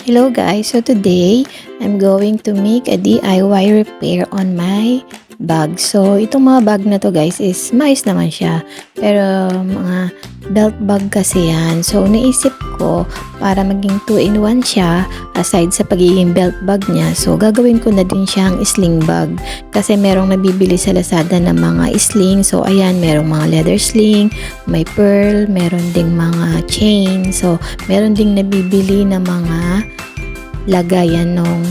Hello guys, so today I'm going to make a DIY repair on my bag. So itong mga bag na to guys is mais naman siya, pero mga belt bag kasi yan. So naisip ko para maging 2-in-1 siya, aside sa pagiging belt bag niya, so gagawin ko na din siyang sling bag kasi merong nabibili sa Lazada na mga sling. So ayan, merong mga leather sling, may pearl, meron ding mga chain, so meron ding nabibili na mga lagayan ng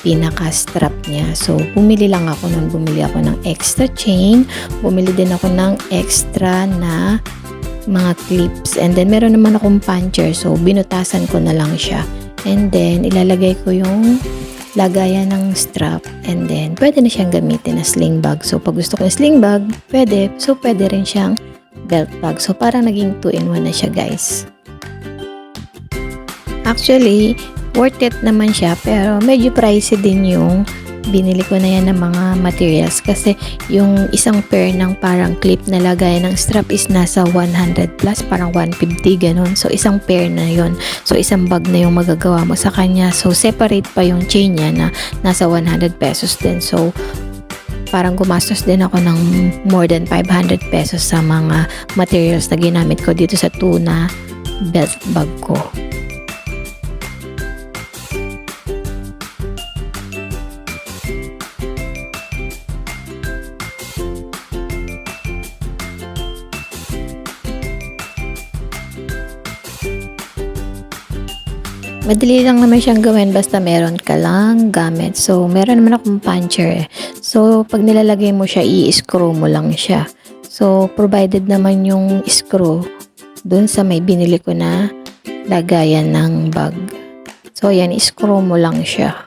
pinaka-strap niya. So, bumili lang ako nun. Bumili ako ng extra chain. Bumili din ako ng extra na mga clips. And then, meron naman akong puncher. So, binutasan ko na lang siya. And then, ilalagay ko yung lagayan ng strap. And then, pwede na siyang gamitin na sling bag. So, pag gusto ko ng sling bag, pwede. So, pwede rin siyang belt bag. So, parang naging 2-in-1 na siya, guys. Actually, worth it naman siya, pero medyo pricey din yung binili ko na yan ng mga materials kasi yung isang pair ng parang clip na lagay ng strap is nasa 100 plus, parang 150 ganun. So isang pair na yon, so isang bag na yung magagawa mo sa kanya. So separate pa yung chain niya na nasa 100 pesos din. So parang gumastos din ako ng more than 500 pesos sa mga materials na ginamit ko dito sa tuna belt bag ko. Madali lang naman siyang gawin basta meron ka lang gamit. So, meron naman akong puncher. So, pag nilalagay mo siya, i-screw mo lang siya. So, provided naman yung screw dun sa may binili ko na lagayan ng bag. So, yan, i-screw mo lang siya.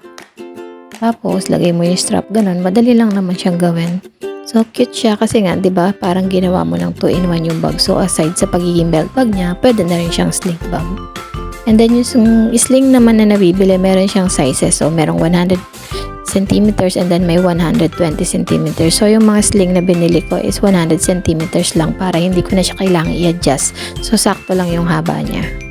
Tapos, lagay mo yung strap. Ganun, madali lang naman siyang gawin. So, cute siya kasi nga, di ba, parang ginawa mo ng 2-in-1 yung bag. So, aside sa pagiging belt bag niya, pwede na rin siyang sling bag. And then yung sling naman na nabibili, meron siyang sizes. So, merong 100 centimeters and then may 120 centimeters. So, yung mga sling na binili ko is 100 centimeters lang para hindi ko na siya kailangan i-adjust. So, sakto lang yung haba niya.